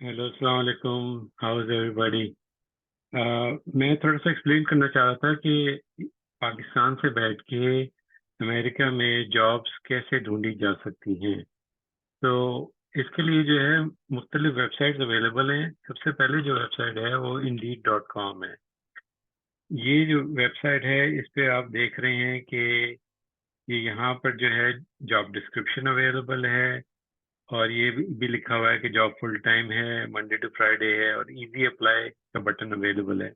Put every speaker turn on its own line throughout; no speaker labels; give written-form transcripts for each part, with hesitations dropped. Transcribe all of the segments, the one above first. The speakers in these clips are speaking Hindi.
हेलो, अस्सलाम वालेकुम। How is everybody? मैं थोड़ा सा एक्सप्लेन करना चाह रहा था कि पाकिस्तान से बैठ के अमेरिका में जॉब्स कैसे ढूंढी जा सकती हैं। तो इसके लिए जो है मुख्तलिफ वेबसाइट्स अवेलेबल हैं। सबसे पहले जो वेबसाइट है वो Indeed.com है। ये जो वेबसाइट है इस पे आप देख रहे हैं कि ये यहाँ पर जो है जॉब डिस्क्रिप्शन अवेलेबल है, और ये भी लिखा हुआ है कि जॉब फुल टाइम है, मंडे टू फ्राइडे है, और इजी अप्लाई का बटन अवेलेबल है।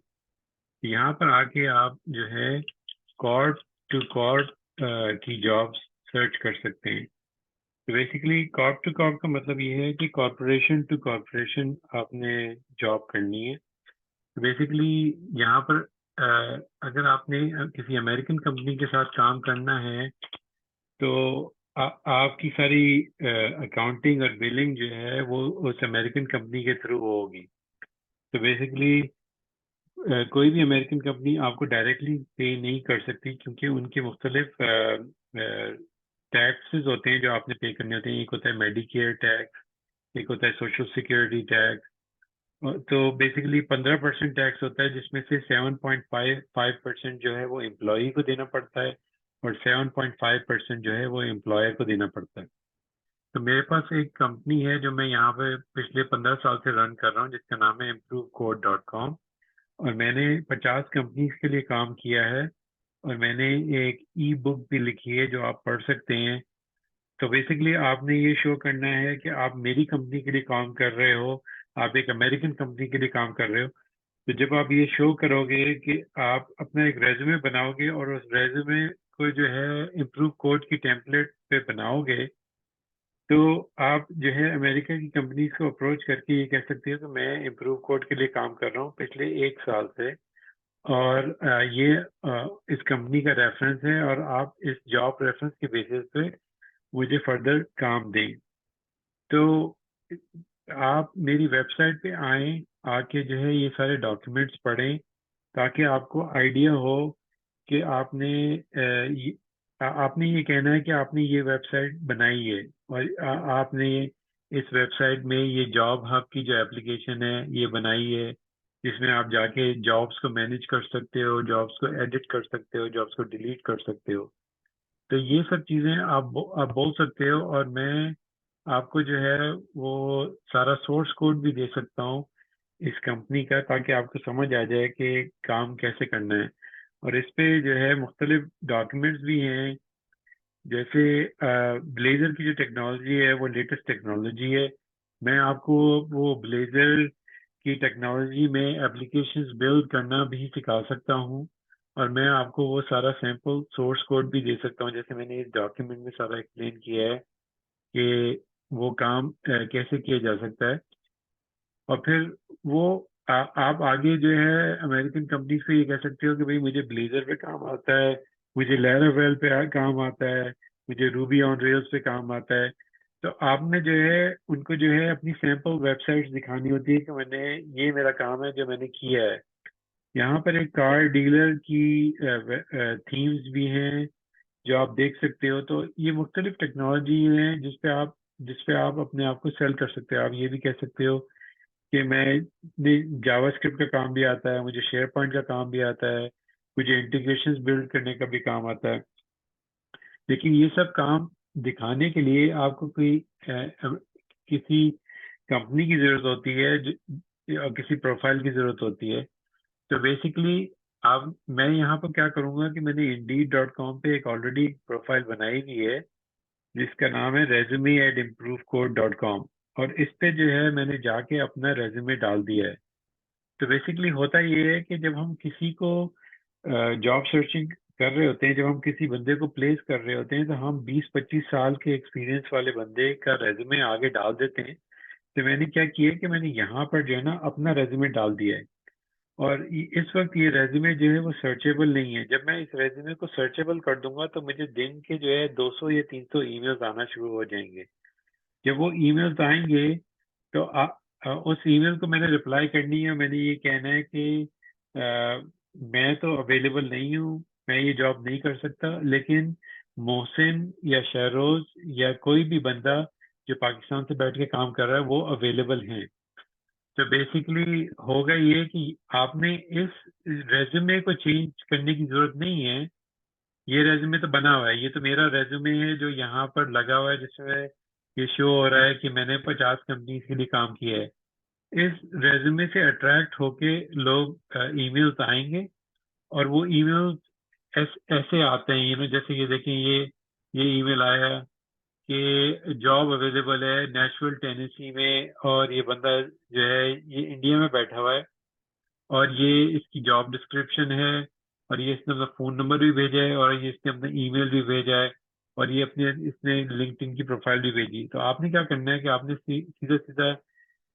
यहाँ पर आके आप जो है कॉर्प टू कॉर्प की जॉब्स सर्च कर सकते हैं। तो बेसिकली कॉर्प टू कॉर्प का मतलब ये है कि कॉरपोरेशन टू कॉरपोरेशन आपने जॉब करनी है। तो बेसिकली यहाँ पर अगर आपने किसी अमेरिकन कंपनी के साथ काम करना है तो आपकी सारी अकाउंटिंग और बिलिंग जो है वो उस अमेरिकन कंपनी के थ्रू होगी। तो बेसिकली कोई भी अमेरिकन कंपनी आपको डायरेक्टली पे नहीं कर सकती, क्योंकि उनके मुख्तलिफ टैक्सेस होते हैं जो आपने पे करने होते हैं। एक होता है मेडिकेयर टैक्स, एक होता है सोशल सिक्योरिटी टैक्स। तो बेसिकली 15% टैक्स होता है, जिसमें से 7.55% जो है वो एम्प्लॉई को देना पड़ता है, और 7.5% जो है वो एम्प्लॉयर को देना पड़ता है। तो मेरे पास एक कंपनी है जो मैं यहाँ पे पिछले 15 साल से रन कर रहा हूँ, जिसका नाम है improvecode.com। और मैंने 50 कंपनीज के लिए काम किया है, और मैंने एक ई बुक भी लिखी है जो आप पढ़ सकते हैं। तो बेसिकली आपने ये शो करना है कि आप मेरी कंपनी के लिए काम कर रहे हो, आप एक अमेरिकन कंपनी के लिए काम कर रहे हो। तो जब आप ये शो करोगे कि आप अपना एक रेज्यूमे बनाओगे, और उस रेज्यूमे को जो है इम्प्रूव कोड की टेम्पलेट पे बनाओगे, तो आप जो है अमेरिका की कंपनीज को अप्रोच करके ये कह सकते हो कि मैं इम्प्रूव कोड के लिए काम कर रहा हूँ पिछले 1 साल से, और ये इस कंपनी का रेफरेंस है, और आप इस जॉब रेफरेंस के बेसिस पे मुझे फर्दर काम दें। तो आप मेरी वेबसाइट पे आएं, आके जो है ये सारे डॉक्यूमेंट्स पढ़ें, ताकि आपको आइडिया हो कि आपने ये कहना है कि आपने ये वेबसाइट बनाई है, और आपने इस वेबसाइट में ये जॉब हब की जो एप्लीकेशन है ये बनाई है, जिसमें आप जाके जॉब्स को मैनेज कर सकते हो, जॉब्स को एडिट कर सकते हो, जॉब्स को डिलीट कर सकते हो। तो ये सब चीज़ें आप बोल सकते हो, और मैं आपको जो है वो सारा सोर्स कोड भी दे सकता हूँ इस कंपनी का, ताकि आपको समझ आ जाए कि काम कैसे करना है। और इस पे जो है मुख्तलिफ डॉक्यूमेंट्स भी हैं। जैसे ब्लेजर की जो टेक्नोलॉजी है वो लेटेस्ट टेक्नोलॉजी है। मैं आपको वो ब्लेजर की टेक्नोलॉजी में एप्लीकेशंस बिल्ड करना भी सिखा सकता हूँ, और मैं आपको वो सारा सैम्पल सोर्स कोड भी दे सकता हूँ, जैसे मैंने इस डॉक्यूमेंट में सारा एक्सप्लेन किया है कि वो काम कैसे किया जा सकता है। और फिर वो आप आगे जो है अमेरिकन कंपनीज को ये कह सकते हो कि भाई मुझे ब्लेजर पे काम आता है, मुझे लैरावेल पे काम आता है, मुझे रूबी ऑन रेल्स पे काम आता है। तो आपने जो है उनको जो है अपनी सैंपल वेबसाइट्स दिखानी होती है कि मैंने ये मेरा काम है जो मैंने किया है। यहाँ पर एक कार डीलर की थीम्स भी हैं जो आप देख सकते हो। तो ये मुख्तलिफ टेक्नोलॉजी है जिस पे आप अपने आप को सेल कर सकते हो। आप ये भी कह सकते हो कि मैं जावास्क्रिप्ट का काम भी आता है, मुझे शेयर पॉइंट का काम भी आता है, मुझे इंटीग्रेशंस बिल्ड करने का भी काम आता है। लेकिन ये सब काम दिखाने के लिए आपको किसी कंपनी की जरूरत होती है, और किसी प्रोफाइल की जरूरत होती है। तो बेसिकली आप मैं यहाँ पर क्या करूँगा कि मैंने Indeed.com पे एक ऑलरेडी प्रोफाइल बनाई हुई है, जिसका नाम है resume@improveCode.com। और इस पे जो है मैंने जाके अपना रेज्यूमे डाल दिया है। तो बेसिकली होता ये है कि जब हम किसी को जॉब सर्चिंग कर रहे होते हैं, जब हम किसी बंदे को प्लेस कर रहे होते हैं, तो हम 20-25 साल के एक्सपीरियंस वाले बंदे का रेज्यूमे आगे डाल देते हैं। तो मैंने क्या किया कि मैंने यहाँ पर जो है ना अपना रेज्यूमे डाल दिया है। और इस वक्त ये रेज्यूमे जो है वो सर्चेबल नहीं है। जब मैं इस रेज्यूमे को सर्चेबल कर दूंगा तो मुझे दिन के जो है 200 या 300 ईमेल्स आना शुरू हो जाएंगे। जब वो ईमेल्स आएंगे तो उस ईमेल को मैंने रिप्लाई करनी है। मैंने ये कहना है कि मैं तो अवेलेबल नहीं हूँ, मैं ये जॉब नहीं कर सकता, लेकिन मोहसिन या शहरोज या कोई भी बंदा जो पाकिस्तान से बैठ के काम कर रहा है वो अवेलेबल हैं। तो बेसिकली होगा ये कि आपने इस रेज्यूमे को चेंज करने की जरूरत नहीं है। ये रेज्यूमे तो बना हुआ है, ये तो मेरा रेज्यूमे है जो यहाँ पर लगा हुआ है, जिसमें ये शो हो रहा है कि मैंने 50 कंपनी के लिए काम किया है। इस रेज्यूमे से अट्रैक्ट होके लोग ईमेल्स आएंगे, और वो ईमेल्स ऐसे आते हैं, जैसे ये देखें, ये ईमेल आया कि जॉब अवेलेबल है नेशविल टेनेसी में, और ये बंदा जो है ये इंडिया में बैठा हुआ है, और ये इसकी जॉब डिस्क्रिप्शन है, और ये इसने अपना फोन नंबर भी भेजा है, और ये इसने अपना ईमेल भी भेजा है, और ये अपने इसने लिंक्डइन की प्रोफाइल भी भेजी। तो आपने क्या करना है कि आपने सीधा सीधा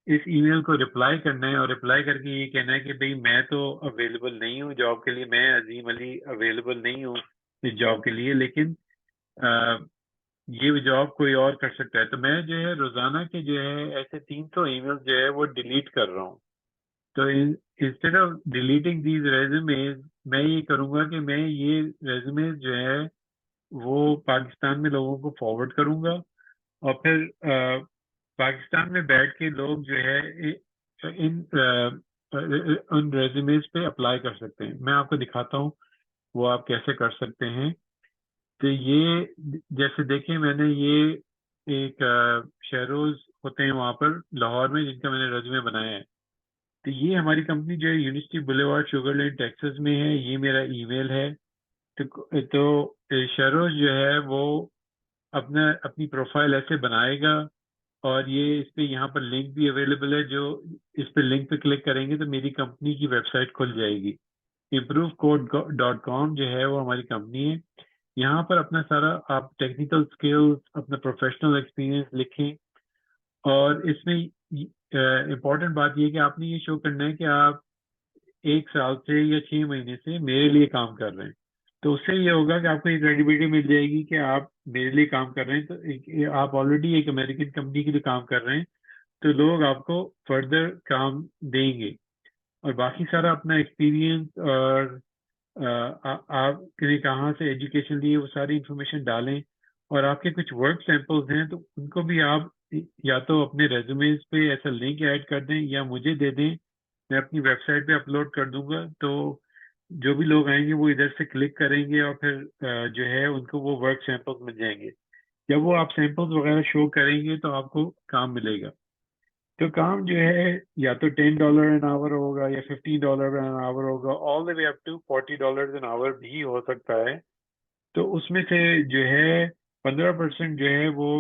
इस ईमेल को रिप्लाई करना है, और रिप्लाई करके ये कहना है कि भाई मैं तो अवेलेबल नहीं हूँ जॉब के लिए, मैं अजीम अली अवेलेबल नहीं हूँ इस जॉब के लिए, लेकिन ये जॉब कोई और कर सकता है। तो मैं जो है रोजाना के जो है ऐसे 300 ईमेल जो है वो डिलीट कर रहा हूँ। तो instead of deleting these resumes, मैं ये करूंगा कि मैं ये रेज्यूमेज जो है वो पाकिस्तान में लोगों को फॉरवर्ड करूंगा, और फिर पाकिस्तान में बैठ के लोग जो है इन उन रेज्यूमेज पे अप्लाई कर सकते हैं। मैं आपको दिखाता हूँ वो आप कैसे कर सकते हैं। तो ये जैसे देखिए, मैंने ये एक शेरोज होते हैं वहां पर लाहौर में, जिनका मैंने रेज्यूमे बनाया है। तो ये हमारी कंपनी जो है यूनिवर्सिटी बुलेवार्ड शुगरलैंड टेक्सास में है, ये मेरा ईमेल है। तो शेरोज जो है वो अपनी प्रोफाइल ऐसे बनाएगा, और ये इस पे यहाँ पर लिंक भी अवेलेबल है, जो इस पे लिंक पे क्लिक करेंगे तो मेरी कंपनी की वेबसाइट खुल जाएगी। improveCode.com जो है वो हमारी कंपनी है। यहाँ पर अपना सारा आप टेक्निकल स्किल्स, अपना प्रोफेशनल एक्सपीरियंस लिखें, और इसमें इम्पोर्टेंट बात यह है कि आपने ये शो करना है कि आप 1 साल से या 6 महीने से मेरे लिए काम कर रहे हैं। तो उससे ये होगा कि आपको एक क्रेडिबिलिटी मिल जाएगी कि आप मेरे लिए काम कर रहे हैं, तो आप ऑलरेडी एक अमेरिकन कंपनी के लिए काम कर रहे हैं, तो लोग आपको फर्दर काम देंगे। और बाकी सारा अपना एक्सपीरियंस और आपने कहाँ से एजुकेशन ली है वो सारी इंफॉर्मेशन डालें। और आपके कुछ वर्क सैंपल्स हैं तो उनको भी आप या तो अपने रेज्यूमेज पे ऐसा लिंक ऐड कर दें या मुझे दे दें, मैं अपनी वेबसाइट पे अपलोड कर दूंगा। तो जो भी लोग आएंगे वो इधर से क्लिक करेंगे, और फिर जो है उनको वो वर्क सैंपल्स मिल जाएंगे। जब वो आप सैंपल्स वगैरह शो करेंगे तो आपको काम मिलेगा। तो काम जो है या तो $10 एन आवर होगा, या $15 एन आवर होगा, all the way up to $40 an hour भी हो सकता है। तो उसमें से जो है 15% जो है वो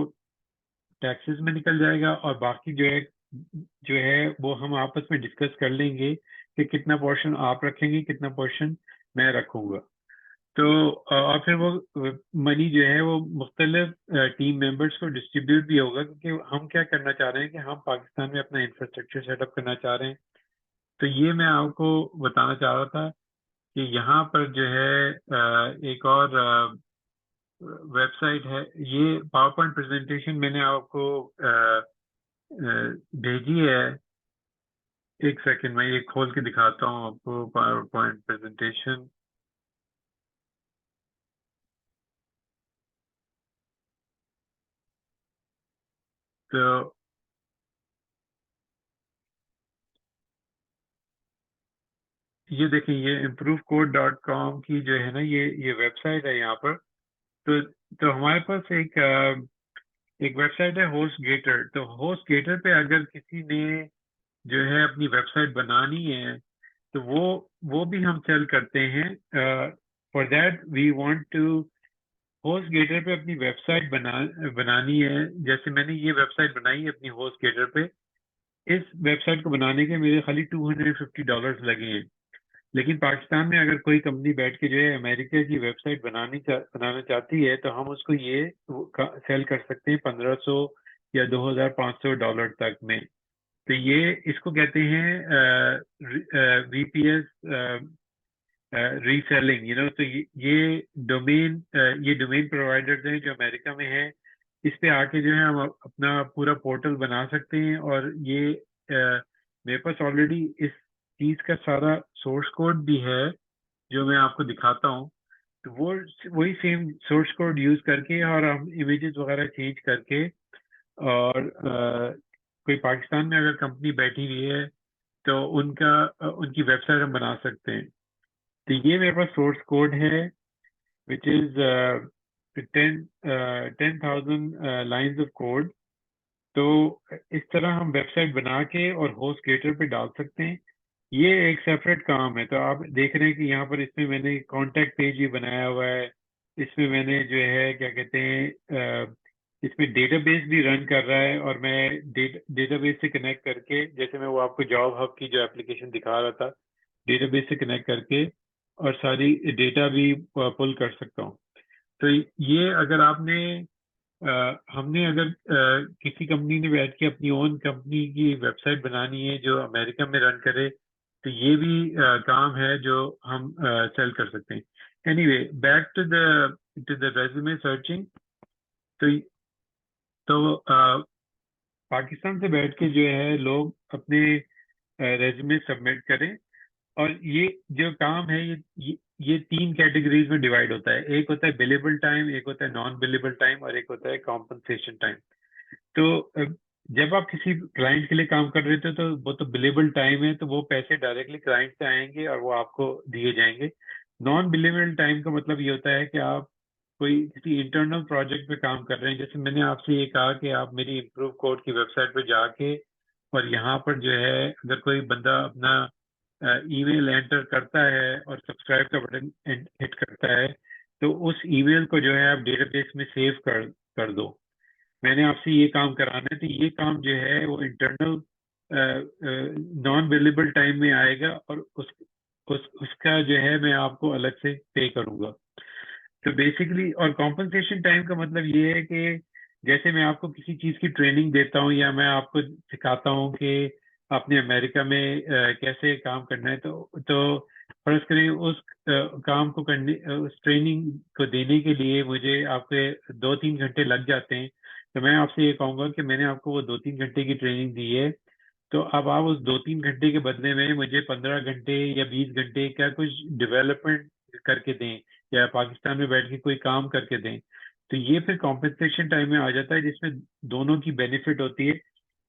टैक्सेस में निकल जाएगा, और बाकी जो है वो हम आपस में डिस्कस कर लेंगे कि कितना पोर्शन आप रखेंगे, कितना पोर्शन मैं रखूंगा। तो और फिर वो मनी जो है वो मुख्तलिफ टीम मेंबर्स को डिस्ट्रीब्यूट भी होगा, क्योंकि हम क्या करना चाह रहे हैं कि हम पाकिस्तान में अपना इंफ्रास्ट्रक्चर सेटअप करना चाह रहे हैं। तो ये मैं आपको बताना चाह रहा था कि यहाँ पर जो है एक और वेबसाइट है। ये पावर पॉइंट प्रेजेंटेशन मैंने आपको भेजी है। एक सेकंड में ये खोल के दिखाता हूँ आपको पावर पॉइंट प्रेजेंटेशन। तो ये देखिए, ये improveCode.com की जो है ना, ये वेबसाइट है यहाँ पर। तो हमारे पास एक वेबसाइट है होस्ट गेटर। तो होस्ट गेटर पे अगर किसी ने जो है अपनी वेबसाइट बनानी है तो वो भी हम सेल करते हैं। For that we want to, HostGator पे अपनी वेबसाइट बनानी है। जैसे मैंने ये वेबसाइट बनाई है अपनी होस्ट गेटर पे। इस वेबसाइट को बनाने के मेरे खाली $250 लगे हैं। लेकिन पाकिस्तान में अगर कोई कंपनी बैठ के जो है अमेरिका की वेबसाइट बनाना चाहती है तो हम उसको ये सेल कर सकते हैं 1500 या $2500 तक में। तो ये इसको कहते हैं VPS रीसेलिंग, तो ये डोमेन प्रोवाइडर्स हैं जो अमेरिका में हैं। इस पे आके जो है हम अपना पूरा पोर्टल बना सकते हैं। और ये मेरे पास ऑलरेडी इस चीज का सारा सोर्स कोड भी है जो मैं आपको दिखाता हूँ। तो वही सेम सोर्स कोड यूज करके और हम इमेजेस वगैरह चेंज करके और कोई पाकिस्तान में अगर कंपनी बैठी हुई है तो उनकी वेबसाइट हम बना सकते हैं। तो ये मेरे पास सोर्स कोड है which is 10,000 lines of code. तो इस तरह हम वेबसाइट बना के और होस्ट क्रिएटर पे डाल सकते हैं। ये एक सेपरेट काम है। तो आप देख रहे हैं कि यहाँ पर इसमें मैंने कॉन्टैक्ट पेज भी बनाया हुआ है। इसमें मैंने जो है क्या कहते हैं इसमें डेटाबेस भी रन कर रहा है, और मैं डेटाबेस से कनेक्ट करके, जैसे मैं वो आपको जॉब हब की जो एप्लीकेशन दिखा रहा था, डेटाबेस से कनेक्ट करके और सारी डेटा भी पुल कर सकता हूँ। तो ये अगर आपने हमने अगर किसी कंपनी ने बैठ के अपनी ओन कंपनी की वेबसाइट बनानी है जो अमेरिका में रन करे, तो ये भी काम है जो हम सेल कर सकते हैं। Anyway, back to the resume searching. तो पाकिस्तान से बैठ के जो है लोग अपने रेज्यूमे सबमिट करें। और ये जो काम है ये 3 कैटेगरीज में डिवाइड होता है। एक होता है बिलेबल टाइम, एक होता है नॉन बिलेबल टाइम, और एक होता है कॉम्पनसेशन टाइम। तो जब आप किसी क्लाइंट के लिए काम कर रहे थे तो वो तो बिलेबल टाइम है, तो वो पैसे डायरेक्टली क्लाइंट से आएंगे और वो आपको दिए जाएंगे। नॉन बिलेबल टाइम का मतलब ये होता है कि आप कोई किसी इंटरनल प्रोजेक्ट पे काम कर रहे हैं। जैसे मैंने आपसे ये कहा कि आप मेरी इम्प्रूव कोड की वेबसाइट पे जाके और यहाँ पर जो है अगर कोई बंदा अपना ईमेल एंटर करता है और सब्सक्राइब का बटन हिट करता है, तो उस ईमेल को जो है आप डेटाबेस में सेव कर दो। मैंने आपसे ये काम कराना है, तो ये काम जो है वो इंटरनल नॉन बिलेबल टाइम में आएगा, और उसका जो है मैं आपको अलग से पे करूंगा। तो बेसिकली, और कॉम्पनसेशन टाइम का मतलब ये है कि जैसे मैं आपको किसी चीज की ट्रेनिंग देता हूँ या मैं आपको सिखाता हूँ कि आपने अमेरिका में कैसे काम करना है, तो फर्ज करें उस काम को करने, उस ट्रेनिंग को देने के लिए मुझे आपके 2-3 घंटे लग जाते हैं। तो मैं आपसे ये कहूंगा कि मैंने आपको वो 2-3 घंटे की ट्रेनिंग दी है, तो अब आप उस 2-3 घंटे के बदले में मुझे 15 घंटे या 20 घंटे क्या कुछ डेवलपमेंट करके दें, या पाकिस्तान में बैठ के कोई काम करके दें। तो ये फिर कॉम्पेंसेशन टाइम में आ जाता है, जिसमें दोनों की बेनिफिट होती है।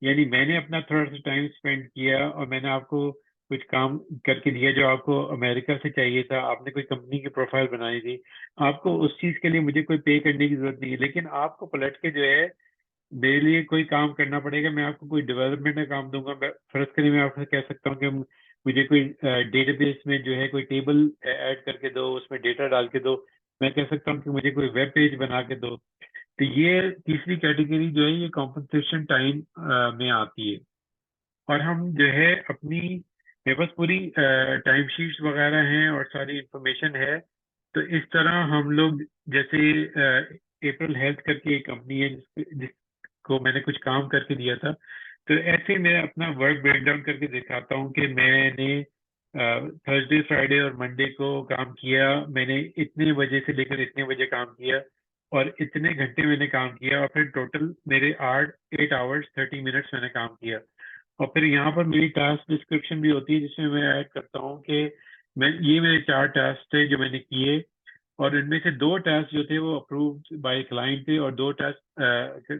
यानी मैंने अपना थोड़ा सा टाइम स्पेंड किया और मैंने आपको कुछ काम करके दिया जो आपको अमेरिका से चाहिए था। आपने कोई कंपनी की प्रोफाइल बनाई थी, आपको उस चीज के लिए मुझे कोई पे करने की जरूरत नहीं है, लेकिन आपको पलट के जो है मेरे लिए कोई काम करना पड़ेगा। मैं आपको कोई डेवलपमेंट का काम दूंगा। फर्ज करें मैं आपसे कह सकता हूँ कि मुझे कोई डेटाबेस में जो है कोई टेबल ऐड करके दो, उसमें डेटा डाल के दो। मैं कह सकता हूँ कि मुझे कोई वेब पेज बना के दो। तो ये तीसरी कैटेगरी जो है ये कॉम्पनसेशन टाइम में आती है। और हम जो है अपनी, मेरे पास पूरी टाइम शीट्स वगैरह हैं और सारी इंफॉर्मेशन है। तो इस तरह हम लोग, जैसे अप्रैल हेल्थ करके एक कंपनी है जिसको मैंने कुछ काम करके दिया था, तो ऐसे मैं अपना वर्क ब्रेक डाउन करके दिखाता हूँ कि मैंने थर्सडे फ्राइडे और मंडे को काम किया, मैंने इतने बजे से लेकर इतने बजे काम किया और इतने घंटे मैंने काम किया, और फिर टोटल मेरे 8 8 आवर्स 30 मिनट्स मैंने काम किया। और फिर यहाँ पर मेरी टास्क डिस्क्रिप्शन भी होती है जिसमें मैं ऐड करता हूँ कि ये मेरे 4 टास्क थे जो मैंने किए, और इनमें से 2 टास्क जो थे वो अप्रूव बाय क्लाइंट थे और 2 टास्क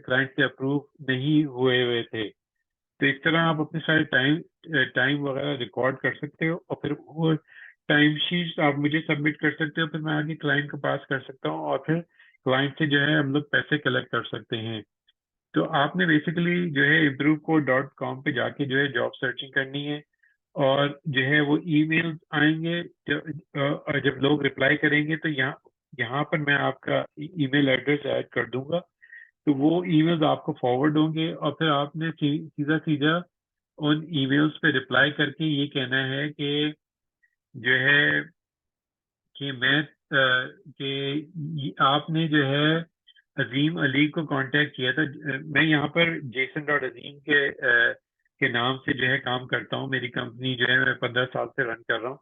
क्लाइंट से अप्रूव नहीं हुए हुए थे। तो इस तरह आप अपने सारे टाइम टाइम वगैरह रिकॉर्ड कर सकते हो, और फिर वो टाइम शीट आप मुझे सबमिट कर सकते हो, फिर मैं आगे क्लाइंट को पास कर सकता हूँ, और फिर क्लाइंट से जो है हम लोग पैसे कलेक्ट कर सकते हैं। तो आपने बेसिकली जो है improveCode.com पे जाके जो है जॉब सर्चिंग करनी है, और जो है वो ईमेल आएंगे और जब लोग रिप्लाई करेंगे तो यहाँ यहाँ पर मैं आपका ईमेल एड्रेस ऐड कर दूंगा। तो वो ईमेल्स आपको फॉरवर्ड होंगे, और फिर आपने सीधा सीधा उन ईमेल्स पे रिप्लाई करके ये कहना है कि जो है कि आपने जो है अजीम अली को कांटेक्ट किया था। मैं यहाँ पर जेसन डॉट अजीम के नाम से जो है काम करता हूँ। मेरी कंपनी जो है मैं 15 साल से रन कर रहा हूँ।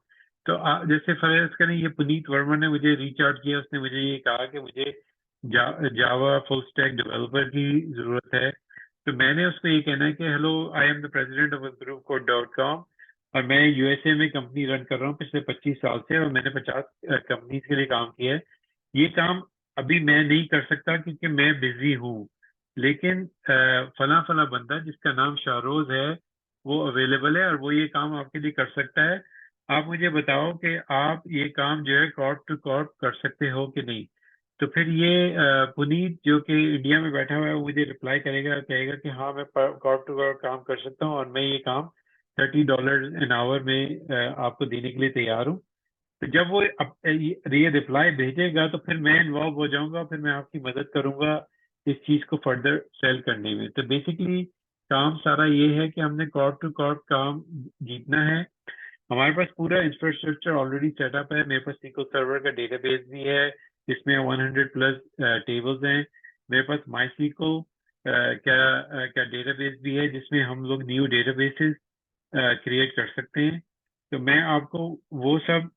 तो जैसे फर्ज करें ये पुनीत वर्मा ने मुझे रीच आउट किया, उसने मुझे ये कहा कि मुझे जावा फुल स्टैक डेवलपर की जरूरत है। तो मैंने उसको ये कहना है कि hello, I am the president of improveCode.com, और मैं यूएसए में कंपनी रन कर रहा हूँ पिछले 25 साल से, और मैंने 50 कंपनीज के लिए काम किया है। ये काम अभी मैं नहीं कर सकता क्योंकि मैं बिजी हूँ, लेकिन फला फला बंदा जिसका नाम शाहरोज है वो अवेलेबल है और वो ये काम आपके लिए कर सकता है। आप मुझे बताओ कि आप ये काम जो है कॉर्प टू कॉर्प कर सकते हो कि नहीं। तो फिर ये पुनीत जो कि इंडिया में बैठा हुआ है वो मुझे रिप्लाई करेगा और कहेगा कि हाँ मैं कॉर्प टू कॉर्प काम कर सकता हूँ और मैं ये काम $30 एन आवर में आपको देने के लिए तैयार हूँ। तो जब वो ये रिप्लाई भेजेगा तो फिर मैं इन्वॉल्व हो जाऊंगा, फिर मैं आपकी मदद करूंगा इस चीज को फर्दर सेल करने में। तो बेसिकली काम सारा ये है कि हमने कॉर्प टू कॉर्प काम जीतना है। हमारे पास पूरा इंफ्रास्ट्रक्चर ऑलरेडी सेटअप है। मेरे पास SQL सर्वर का डेटाबेस भी है जिसमें 100 प्लस टेबल्स हैं। मेरे पास MySQL क्या डेटाबेस भी है जिसमें हम लोग न्यू डेटाबेसेस क्रिएट कर सकते हैं। तो मैं आपको वो सब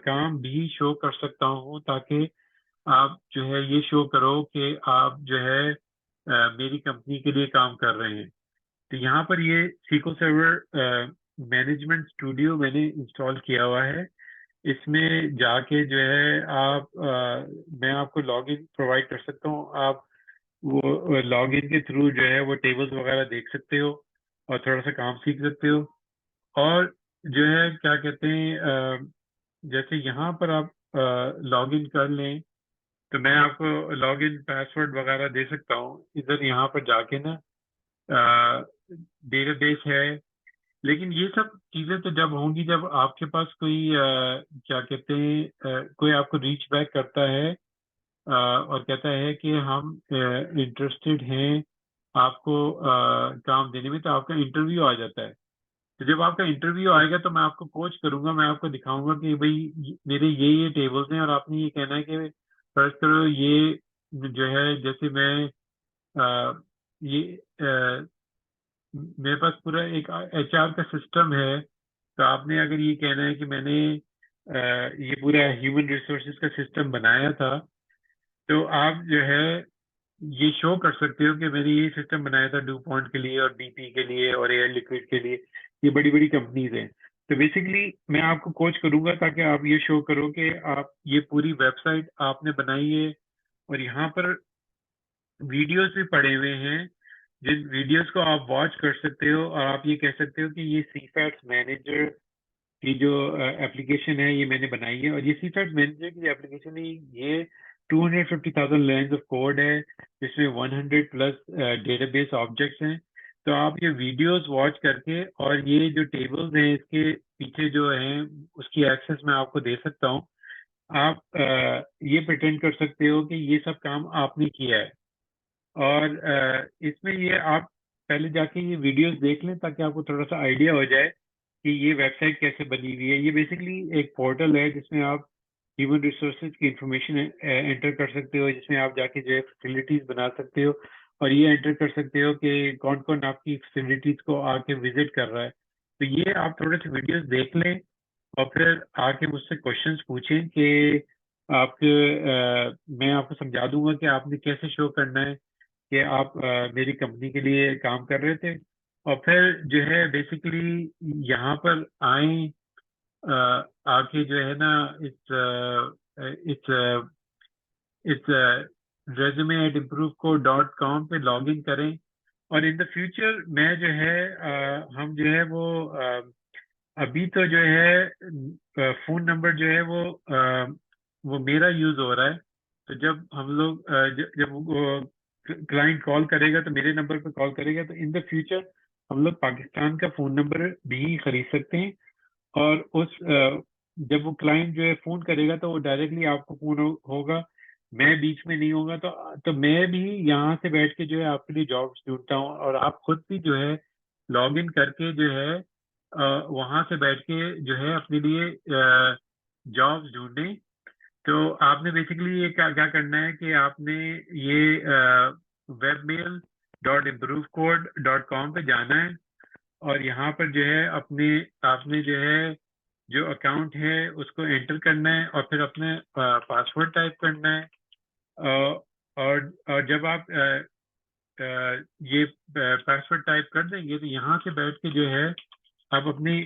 काम भी शो कर सकता हूँ ताकि आप जो है ये शो करो कि आप जो है मेरी कंपनी के लिए काम कर रहे हैं। तो यहाँ पर ये SQL सर्वर मैनेजमेंट स्टूडियो मैंने इंस्टॉल किया हुआ है। इसमें जाके जो है मैं आपको लॉगिन प्रोवाइड कर सकता हूँ। आप वो लॉगिन के थ्रू जो है वो टेबल्स वगैरह देख सकते हो और थोड़ा सा काम सीख सकते हो। और जो है क्या कहते हैं जैसे यहाँ पर आप लॉगिन कर लें तो मैं आपको लॉगिन पासवर्ड वगैरह दे सकता हूँ इधर यहाँ पर जाके ना। डेटाबेस है, लेकिन ये सब चीजें तो जब होंगी जब आपके पास कोई क्या कहते हैं कोई आपको रीच बैक करता है और कहता है कि हम इंटरेस्टेड हैं आपको काम देने में, तो आपका इंटरव्यू आ जाता है। तो जब आपका इंटरव्यू आएगा तो मैं आपको कोच करूंगा, मैं आपको दिखाऊंगा कि भाई मेरे ये टेबल्स हैं और आपने ये कहना है कि फर्ज करो ये जो है जैसे मैं ये मेरे पास पूरा एक HR का सिस्टम है। तो आपने अगर ये कहना है कि मैंने ये पूरा ह्यूमन रिसोर्सेज का सिस्टम बनाया था, तो आप जो है ये शो कर सकते हो कि मैंने ये सिस्टम बनाया था डू पॉइंट के लिए और BP के लिए और एयर लिक्विड के लिए। ये बड़ी बड़ी कंपनीज हैं। तो बेसिकली मैं आपको कोच करूंगा ताकि आप ये शो करो कि आप ये पूरी वेबसाइट आपने बनाई है और यहाँ पर वीडियोस भी पड़े हुए हैं जिन वीडियोस को आप वॉच कर सकते हो और आप ये कह सकते हो कि ये CFATS मैनेजर की जो एप्लीकेशन है ये मैंने बनाई है। और ये CFATS मैनेजर की एप्लीकेशन है ये 250,000 लाइन्स ऑफ कोड है जिसमें 100 प्लस डेटाबेस ऑब्जेक्ट्स हैं। तो आप ये वीडियोस वॉच करके और ये जो टेबल्स हैं इसके पीछे जो हैं उसकी एक्सेस मैं आपको दे सकता हूँ। आप ये प्रिटेंड कर सकते हो कि ये सब काम आपने किया है और इसमें ये आप पहले जाके ये वीडियोस देख लें ताकि आपको थोड़ा सा आइडिया हो जाए कि ये वेबसाइट कैसे बनी हुई है। ये बेसिकली एक पोर्टल है जिसमें आप ह्यूमन रिसोर्सेज की इंफॉर्मेशन एंटर कर सकते हो, जिसमें आप जाके जो है फैसिलिटीज बना सकते हो और ये एंटर कर सकते हो कि कौन कौन आपकी फैसिलिटीज को आके विजिट कर रहा है। तो ये आप थोड़े से वीडियोस देख लें और फिर आके मुझसे क्वेश्चंस पूछें कि मैं आपको समझा दूंगा कि आपने कैसे शो करना है कि आप मेरी कंपनी के लिए काम कर रहे थे। और फिर जो है बेसिकली यहाँ पर आए आके जो है ना इस इस resume@improveco.com पे लॉग इन करें। और इन द फ्यूचर मैं जो है हम जो है वो अभी तो जो है फोन नंबर जो है वो मेरा यूज हो रहा है। तो जब हम लोग जब क्लाइंट कॉल करेगा तो मेरे नंबर पे कॉल करेगा। तो इन द फ्यूचर हम लोग पाकिस्तान का फोन नंबर भी खरीद सकते हैं और जब वो क्लाइंट जो है फोन करेगा तो वो डायरेक्टली आपको फोन होगा, मैं बीच में नहीं होगा। तो मैं भी यहाँ से बैठ के जो है आपके लिए जॉब्स ढूंढता हूँ और आप खुद भी जो है लॉग इन करके जो है वहां से बैठ के जो है अपने लिए जॉब्स ढूंढें। तो आपने बेसिकली ये क्या क्या करना है कि आपने ये webmail.improveCode.com पे जाना है और यहाँ पर जो है अपने आपने जो है जो अकाउंट है उसको एंटर करना है और फिर अपने पासवर्ड टाइप करना है। और जब आप ये पासवर्ड टाइप कर देंगे तो यहाँ से बैठ के जो है आप अपनी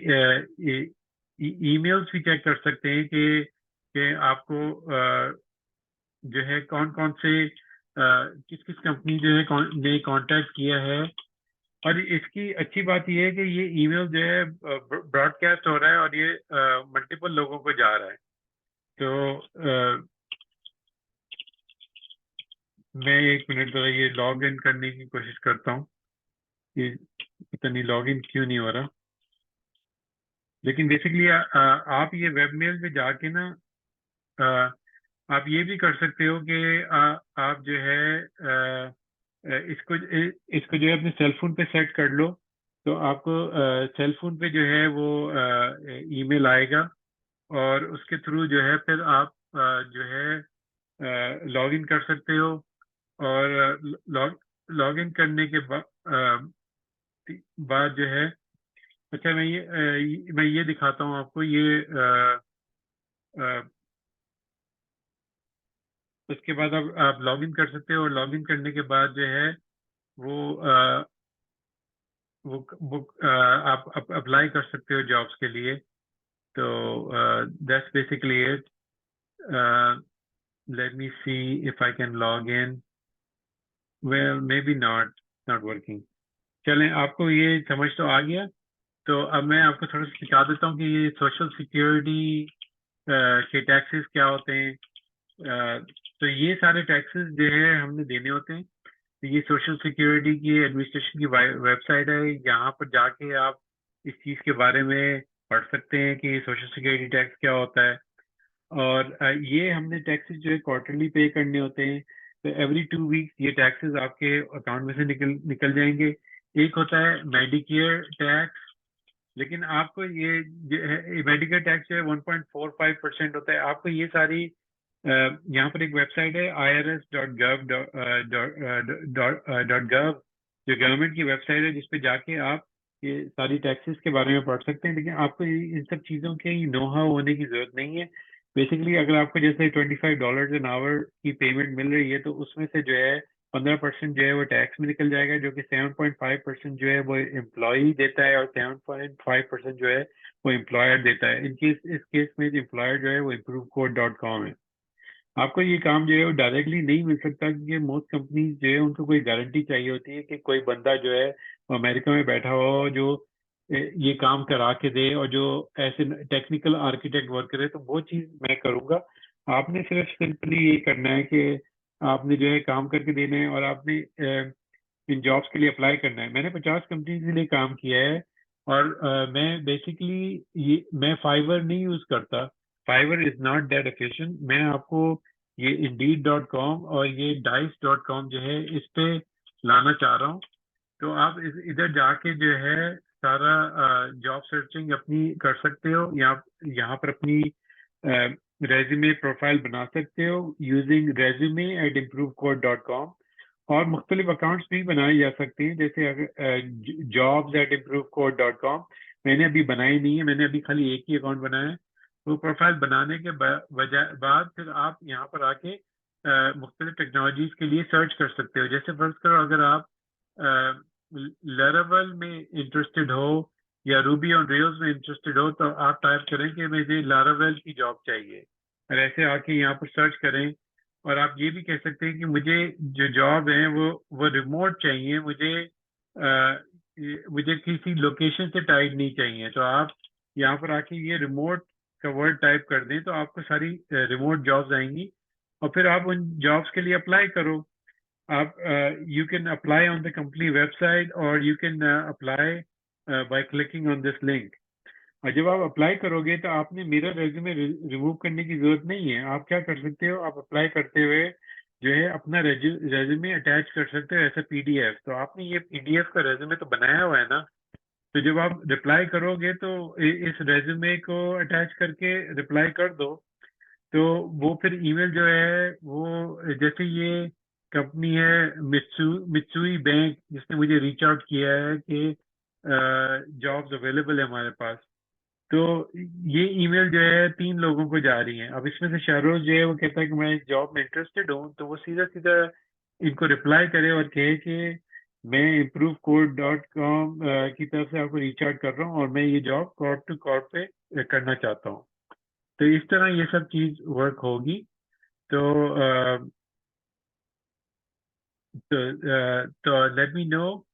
ईमेल्स भी चेक कर सकते हैं कि आपको जो है कौन कौन से किस किस कंपनी जो है ने कांटेक्ट किया है। और इसकी अच्छी बात यह है कि ये ईमेल जो है ब्रॉडकास्ट हो रहा है और ये मल्टीपल लोगों को जा रहा है। तो मैं 1 मिनट जरा ये लॉग इन करने की कोशिश करता हूँ कि पता नहीं लॉग इन क्यों नहीं हो रहा। लेकिन बेसिकली आप ये वेबमेल पे जाके ना आ, आप ये भी कर सकते हो कि आप जो है इसको जो है अपने सेल फोन पे सेट कर लो। तो आपको सेल फोन पे जो है वो ईमेल आएगा और उसके थ्रू जो है फिर आप जो है लॉग इन कर सकते हो। और लॉग इन करने के बाद जो है, अच्छा मैं ये दिखाता हूँ आपको ये अ, उसके बाद आप लॉग इन कर सकते हो और लॉग इन करने के बाद जो है वो आप अप्लाई कर सकते हो जॉब्स के लिए। तो that's basically it. Let me see if I can log in. Well may be not not working. चलें, आपको ये समझ तो आ गया। तो अब मैं आपको थोड़ा सा सिखा देता हूँ कि ये सोशल सिक्योरिटी के टैक्सेस क्या होते हैं। तो ये सारे टैक्सेस जो है हमने देने होते हैं। तो ये सोशल सिक्योरिटी की एडमिनिस्ट्रेशन की वेबसाइट है। यहाँ पर जाके आप इस चीज़ के बारे में पढ़ सकते हैं कि सोशल सिक्योरिटी टैक्स क्या होता है। और ये हमने टैक्सेस जो है क्वार्टरली पे करने होते हैं। तो एवरी 2 वीक्स ये टैक्सेस आपके अकाउंट में से निकल निकल जाएंगे। एक होता है मेडिकेयर टैक्स। लेकिन आपको ये जो है मेडिकेयर टैक्स जो है 1.45% होता है। आपको ये सारी यहाँ पर एक वेबसाइट है irs.gov.gov, जो गवर्नमेंट की वेबसाइट है जिसपे जाके आप ये सारी टैक्सेस के बारे में पढ़ सकते हैं। लेकिन आपको इन सब चीज़ों के नो हाउ होने की जरूरत नहीं है। बेसिकली अगर आपको जैसे $25 एन आवर की पेमेंट मिल रही है तो उसमें से जो है 15% जो है वो टैक्स में निकल जाएगा, जो कि 7.5% जो है वो एम्प्लॉय देता है और 7.5% जो है वो एम्प्लॉयर देता है। इस केस में एम्प्लॉयर जो है वो improveCode.com है। आपको ये काम जो है वो डायरेक्टली नहीं मिल सकता क्योंकि मोस्ट कंपनीज जो है उनको कोई गारंटी चाहिए होती है कि कोई बंदा जो है वो अमेरिका में बैठा हो जो ये काम करा के दे और जो ऐसे टेक्निकल आर्किटेक्ट वर्क करे। तो वो चीज़ मैं करूँगा। आपने सिर्फ सिंपली ये करना है कि आपने जो है काम करके देना है और आपने इन जॉब्स के लिए अप्लाई करना है। मैंने 50 कंपनी के लिए काम किया है। और मैं बेसिकली ये मैं फाइवर नहीं यूज करता। Fiverr is not that efficient. मैं आपको ये Indeed.com और ये Dice.com जो है इस पे लाना चाह रहा हूँ। तो आप इधर जाके जो है सारा जॉब सर्चिंग अपनी कर सकते हो। यहाँ पर अपनी रेज्यूमे प्रोफाइल बना सकते हो यूजिंग resume@improveCode.com। और मुख्तलिफ अकाउंट्स भी बनाए जा सकते हैं, जैसे अगर jobs@improveCode.com मैंने अभी बनाई नहीं है। मैंने अभी खाली एक ही अकाउंट बनाया है। वो प्रोफाइल बनाने के बाद फिर आप यहाँ पर आके मुख्तलिफ टेक्नोलॉजीज के लिए सर्च कर सकते हो। जैसे फर्ज करो अगर आप लैरावेल में इंटरेस्टेड हो या रूबी ऑन रेल्स में इंटरेस्टेड हो तो आप टाइप करें कि मुझे लैरावेल की जॉब चाहिए और ऐसे आके यहाँ पर सर्च करें। और आप ये भी कह सकते हैं कि मुझे जो जॉब है वो रिमोट चाहिए। मुझे किसी लोकेशन से टाइड नहीं चाहिए। तो आप यहाँ पर आके ये रिमोट का वर्ड टाइप कर दें तो आपको सारी रिमोट जॉब्स आएंगी और फिर आप उन जॉब्स के लिए अप्लाई करो। आप you can apply on the company website और you can apply by clicking on this link. और जब आप अप्लाई करोगे तो आपने मेरा रेज्यूमे रिमूव करने की जरूरत नहीं है। आप क्या कर सकते हो, आप अप्लाई करते हुए जो है अपना रेज्यूमे अटैच कर सकते हो ऐसा पीडीएफ। तो आपने ये पीडीएफ का रेज्यूमे तो बनाया हुआ है ना। तो जब आप रिप्लाई करोगे तो इस रेज्यूमे को अटैच करके रिप्लाई कर दो। तो वो फिर ईमेल जो है वो जैसे ये कंपनी है मित्सुई बैंक जिसने मुझे रीच आउट किया है कि जॉब्स अवेलेबल है हमारे पास। तो ये ईमेल जो है 3 लोगों को जा रही है। अब इसमें से शहरोज जो है वो कहता है कि मैं इस जॉब में इंटरेस्टेड हूँ। तो वो सीधा सीधा इनको रिप्लाई करे और कहे कि मैं improveCode.com की तरफ से आपको रीच आउट कर रहा हूँ और मैं ये जॉब कॉर्प टू कॉर्प पे करना चाहता हूँ। तो इस तरह ये सब चीज वर्क होगी। तो तो let me know